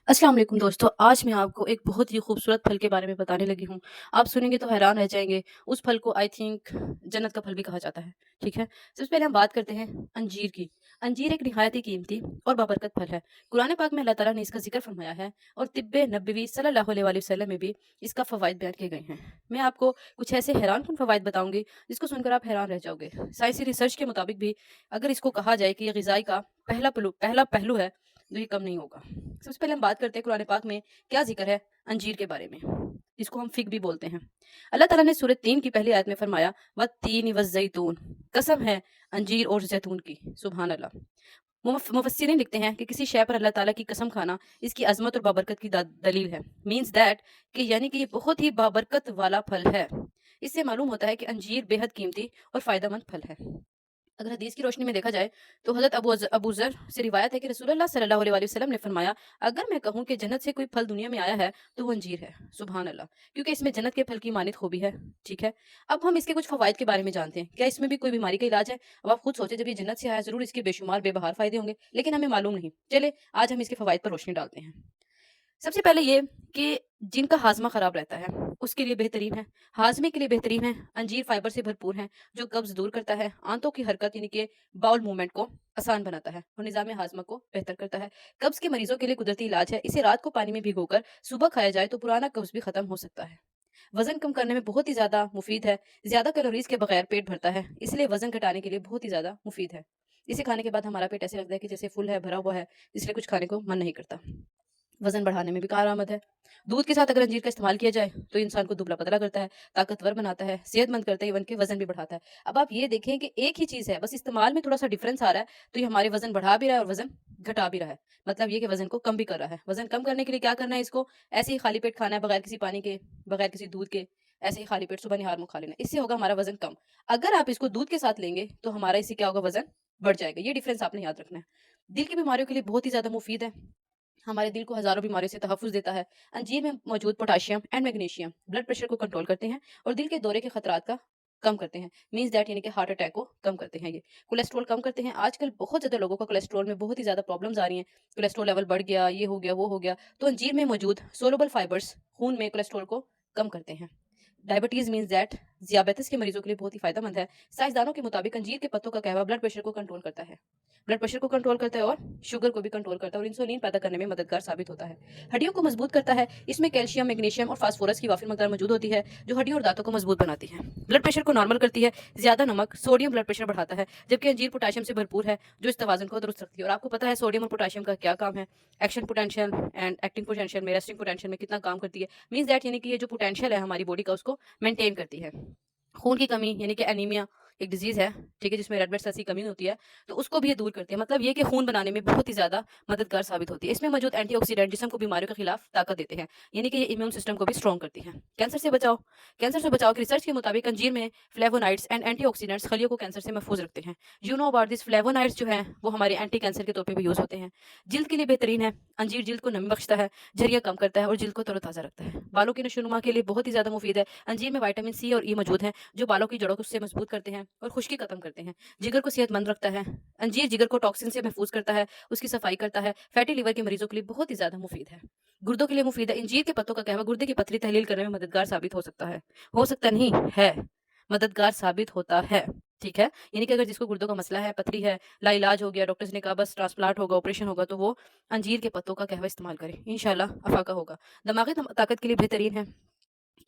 अस्सलाम वालेकुम दोस्तों, आज मैं आपको एक बहुत ही खूबसूरत फल के बारे में बताने लगी हूँ। आप सुनेंगे तो हैरान रह जाएँगे। उस फल को आई थिंक जन्नत का फल भी कहा जाता है, ठीक है? सबसे पहले हम बात करते हैं अंजीर की। अंजीर एक निहायत ही कीमती और बाबरकत फल है। कुरान पाक में अल्लाह ताला ने इसका ज़िक्र फरमाया है और तिब्बे नबवी सल्लल्लाहु अलैहि वसल्लम में भी इसका फ़वाइद बयान किए गए हैं। मैं आपको कुछ ऐसे हैरानकुन फ़वाइद बताऊँगी, जिसको सुनकर आप हैरान रह जाओगे। साइंसी रिसर्च के मुताबिक भी अगर इसको कहा जाए कि ये ग़िज़ाई का पहला पहलू है, तो ये कम नहीं होगा। सबसे पहले हम बात करते हैं कुरान पाक में क्या ज़िक्र है अंजीर के बारे में, जिसको हम फिग भी बोलते हैं। अल्लाह ताला ने सूरह 3 की पहली आयत में फरमाया वत्तीन वज़्ज़ैतून, कसम है अंजीर और ज़ैतून की। सुभान अल्लाह। मुफस्सिरीन लिखते हैं कि किसी शय पर अल्लाह ताला की कसम खाना इसकी अज़मत और बाबरकत की दलील है। मीन्स दैट कि यानी कि ये बहुत ही बाबरकत वाला फल है। इससे मालूम होता है कि अंजीर बेहद कीमती और फ़ायदेमंद फल है। अगर हदीस की रोशनी में देखा जाए तो हज़रत अबू ज़र से रिवायत है कि रसूलुल्लाह सल्लल्लाहु अलैहि वसल्लम ने फरमाया, अगर मैं कहूँ कि जन्नत से कोई फल दुनिया में आया है तो वो अंजीर है। सुभान अल्लाह। क्योंकि इसमें जन्नत के फल की मानित खूबी है। ठीक है। अब हम इसके कुछ फ़वाइद के बारे में जानते हैं। क्या इसमें भी कोई बीमारी का इलाज है? अब आप खुद सोचें, जब ये जन्नत से आया ज़रूर इसके बेशुमार बेबहार फ़ायदे होंगे, लेकिन हमें मालूम नहीं। चलिए आज हम इसके फ़वाइद पर रोशनी डालते हैं। सबसे पहले ये कि जिनका हाज़मा ख़राब रहता है, उसके लिए बेहतरीन है। हाज़मे के लिए बेहतरीन है। अंजीर फ़ाइबर से भरपूर है, जो कब्ज़ दूर करता है, आंतों की हरकत यानी कि बाउल मूवमेंट को आसान बनाता है और निज़ाम हाज़मा को बेहतर करता है। कब्ज़ के मरीज़ों के लिए कुदरती इलाज है। इसे रात को पानी में भिगोकर सुबह खाया जाए तो पुराना कब्ज़ भी ख़त्म हो सकता है। वज़न कम करने में बहुत ही ज़्यादा मुफ़ीद है। ज़्यादा कैलोरीज़ के बगैर पेट भरता है, इसलिए वज़न घटाने के लिए बहुत ही ज़्यादा मुफ़ीद है। इसे खाने के बाद हमारा पेट ऐसे लगता है कि जैसे फुल है, भरा हुआ है, इसलिए कुछ खाने को मन नहीं करता। वज़न बढ़ाने में भी कारआमद है। दूध के साथ अगर अंजीर का इस्तेमाल किया जाए तो इंसान को दुबला-पतला करता है, ताकतवर बनाता है, सेहतमंद करता है, इवन कि वज़न भी बढ़ाता है। अब आप ये देखें कि एक ही चीज़ है, बस इस्तेमाल में थोड़ा-सा डिफ़रेंस आ रहा है, तो ये हमारे वज़न बढ़ा भी रहा है और वज़न घटा भी रहा है। मतलब ये कि वज़न को कम भी कर रहा है। वज़न कम करने के लिए क्या करना है इसको? ऐसे ही खाली पेट खाना है, बगैर किसी पानी के, बगैर किसी दूध के, ऐसे ही खाली पेट सुबह निहार मुँह खा लेना है। इससे होगा हमारा वज़न कम। अगर आप इसको दूध के साथ लेंगे तो हमारा इससे क्या होगा? वज़न बढ़ जाएगा। ये डिफ़रेंस आपने याद रखना है। दिल की बीमारियों के लिए बहुत ही ज़्यादा मुफ़ीद है। हमारे दिल को हज़ारों बीमारियों से तहफ़्फ़ुज़ देता है। अंजीर में मौजूद potassium and magnesium blood pressure को कंट्रोल करते हैं और दिल के दौरे के खतरात का कम करते हैं। मीन्स दैट यानी कि हार्ट अटैक को कम करते हैं ये। कोलेस्ट्रॉल कम करते हैं। आजकल बहुत ज़्यादा लोगों का कोलेस्ट्रॉल में बहुत ही ज़्यादा प्रॉब्लम्स आ रही हैं। कोलेस्ट्रॉल लेवल बढ़ गया, ये हो गया, वो हो गया। तो अंजीर में मौजूद सोलुबल फाइबर्स खून में कोलेस्ट्रॉल को कम करते हैं। डायबिटीज़ मीन्स दैट ज़ियाबेतिस के मरीज़ों के लिए बहुत ही फ़ायदेमंद है। साइंसदानों के मुताबिक अंजीर के पत्तों का कहवा ब्लड प्रेशर को कंट्रोल करता है। ब्लड प्रेशर को कंट्रोल करता है और शुगर को भी कंट्रोल करता है और इंसुलिन पैदा करने में मददगार साबित होता है। हड्डियों को मजबूत करता है। इसमें कैल्शियम, मैग्नीशियम और फास्फोरस की वाफिर मकदार मौजूद होती है, जो हड्डियों और दांतों को मजबूत बनाती है। ब्लड प्रेशर को नॉर्मल करती है। ज़्यादा नमक सोडियम ब्लड प्रेशर बढ़ाता है, जबकि अंजीर पोटेशियम से भरपूर है, जो इस तवाज़ुन को दुरुस्त रखती है। और आपको पता है सोडियम और पोटेशियम का क्या काम है? Action potential and acting potential में, रेस्टिंग पोटेंशियल में कितना काम करती है। मीन्स दैट यानी कि ये जो पोटेंशियल है हमारी बॉडी का, उसको मेंटेन करती है। खून की कमी यानी कि एनीमिया एक डिजीज़ है, ठीक है, जिसमें रेड ब्लड सेल्स की कमी होती है, तो उसको भी ये दूर करती है। मतलब ये कि खून बनाने में बहुत ही ज़्यादा मददगार साबित होती है। इसमें मौजूद एंटीऑक्सीडेंट जिस्म को बीमारियों के खिलाफ ताकत देते हैं, यानी कि ये इम्यून सिस्टम को भी स्ट्रॉन्ग करती है। कैंसर से बचाव की रिसर्च के मुताबिक अंजीर में फ्लेवोनाइड्स एंड एंटीऑक्सीडेंट्स खलियों को कैंसर से महफूज रखते हैं। You know about this flavonoids जो हैं वो हमारे एंटी कैंसर के तौर पे भी यूज़ होते हैं। जिल्द के लिए बेहतरीन है। अंजीर जिल्द को नमी बख्शता है, झुर्रियाँ कम करता है और जिल्द को तरोताज़ा रखता है। बालों की नशोनुमा के लिए बहुत ही ज़्यादा मुफीद है। अंजीर में विटामिन सी और ई मौजूद है, जो बालों की जड़ों को उससे मजबूत करते हैं और खुश्की खत्म करते हैं। जिगर को सेहतमंद रखता है। अंजीर जिगर को टॉक्सिन से महफूज करता है, उसकी सफाई करता है। फैटी लिवर के मरीजों के लिए बहुत ही ज्यादा मुफीद है। गुर्दों के लिए मुफीद है। अंजीर के पत्तों का कहवा गुर्दे की पथरी तहलील करने में मददगार साबित हो सकता है। हो सकता नहीं है, मददगार साबित होता है। ठीक है, यानी कि अगर जिसको गुर्दों का मसला है, पथरी है, लाइलाज हो गया, डॉक्टर्स ने कहा बस ट्रांसप्लांट होगा, ऑपरेशन होगा, तो वो अंजीर के पत्तों का कहवा इस्तेमाल करें, इंशाल्लाह अफाका होगा। दिमागी ताकत के लिए बेहतरीन है।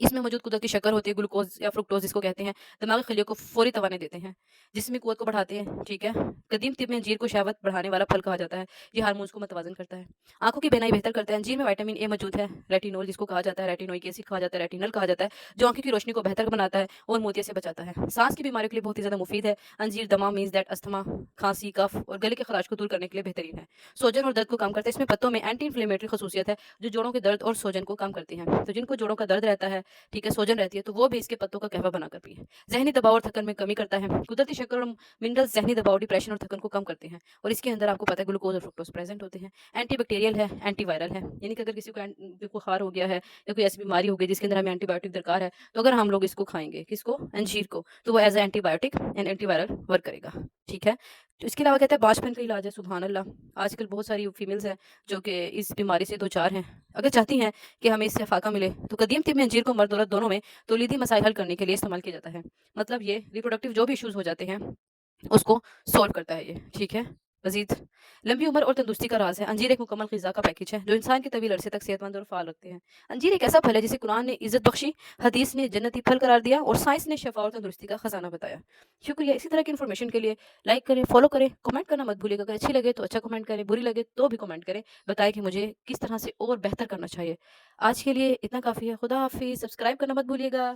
इसमें मौजूद कुदरती शक्कर होती है, ग्लूकोज या फ्रुक्टोज जिसको कहते हैं, दिमागी खलियों को फौरी तवाने देते हैं, जिस्मी कुव्वत को बढ़ाते हैं। ठीक है, कदीम तिब में अंजीर को शहवत बढ़ाने वाला फल कहा जाता है। ये हार्मोन्स को मतवाजन करता है। आंखों की बेनाई बेहतर करता है। अंजीर में विटामिन ए मौजूद है, रेटिनोल जिसको कहा जाता है, रेटिनोइक एसिड कहा जाता है, रेटिनल कहा जाता है, जो आंखों की रोशनी को बेहतर बनाता है और मोतिया से बचाता है। सांस की बीमारियों के लिए बहुत ही ज्यादा मुफीद है। अंजीर दमा मीन्स दैट अस्थमा, खांसी, कफ और गले के खराश को दूर करने के लिए बेहतरीन है। सोजन और दर्द को कम करता है। इसमें पत्तों में एंटी इन्फ्लेमेटरी खसूसियत है, जो जोड़ों के दर्द और सोजन को कम करती है। तो जिनको जोड़ों का दर्द रहता है, ठीक है, सोजन रहती है, तो वो भी इसके पत्तों का कहवा बनाकर पिए। जहनी दबाव और थकन में कमी करता है। कुदरती शक्कर और मिनरल्स जहनी दबाव, डिप्रेशन और थकन को कम करते हैं और इसके अंदर आपको पता है ग्लूकोज और फ्रुक्टोज प्रेजेंट होते हैं। एंटी बैक्टीरियल है, एंटीवायरल है, यानी कि अगर किसी को बुखार हो गया है या कोई ऐसी बीमारी हो गई जिसके अंदर हमें एंटीबायोटिक दरकार है, तो अगर हम लोग इसको खाएंगे, किसको? अंजीर को, तो वो as a antibiotic and antiviral work करेगा। ठीक है, تو اس کے علاوہ کہتے ہیں باشپن کا علاج ہے، سبحان اللہ، آج کل بہت ساری فیمیلز ہیں جو کہ اس بیماری سے دوچار ہیں، اگر چاہتی ہیں کہ ہمیں اس سے فاقہ ملے تو قدیم طب میں انجیر کو مرد عورت دونوں میں تولیدی مسائل حل کرنے کے لیے استعمال کیا جاتا ہے، مطلب یہ ریپروڈکٹیو جو بھی ایشوز ہو جاتے ہیں اس کو سولو کرتا ہے یہ، ٹھیک ہے۔ مزید لمبی عمر اور تندرستی کا راز ہے، انجیر ایک مکمل غذا کا پیکج ہے جو انسان کے طویل عرصے تک صحت مند اور فعال رکھتے ہیں۔ انجیر ایک ایسا پھل ہے جسے قرآن نے عزت بخشی، حدیث نے جنتی پھل قرار دیا اور سائنس نے شفا اور تندرستی کا خزانہ بتایا۔ شکریہ، اسی طرح کی انفارمیشن کے لیے لائک کریں، فالو کریں، کمنٹ کرنا مت بھولیے گا، اگر اچھی لگے تو اچھا کمنٹ کریں، بری لگے تو بھی کمنٹ کریں، بتائیں کہ مجھے کس طرح سے اور بہتر کرنا چاہیے۔ آج کے لیے اتنا کافی ہے، خدا حافظ، سبسکرائب کرنا مت بھولیے گا۔